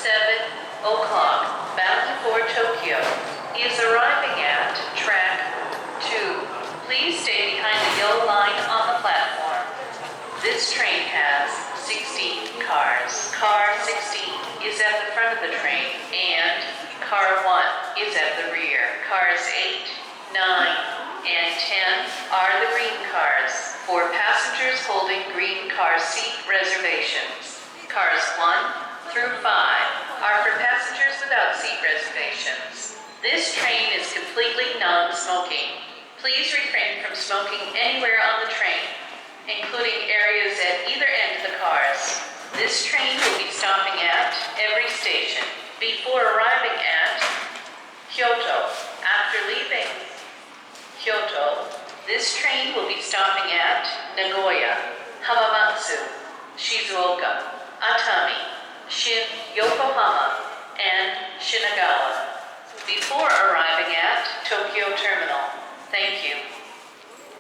7 o'clock, bound for Tokyo, is arriving at track 2. Please stay behind the yellow line on the platform. This train has 16 cars. Car 16 is at the front of the train, and Car 1 is at the rear. Cars 8, 9, and 10 are the green cars for passengers holding green car seat reservations. Cars 1 through 5 are for passengers without seat reservations. This train is completely non-smoking. Please refrain from smoking anywhere on the train, including areas at either end of the cars. This train will be stopping at every station before arriving at Kyoto. After leaving Kyoto, this train will be stopping at Nagoya, Hamamatsu, Shizuoka, Atami, Shin, Yokohama, and Shinagawa before arriving at Tokyo Terminal. Thank you.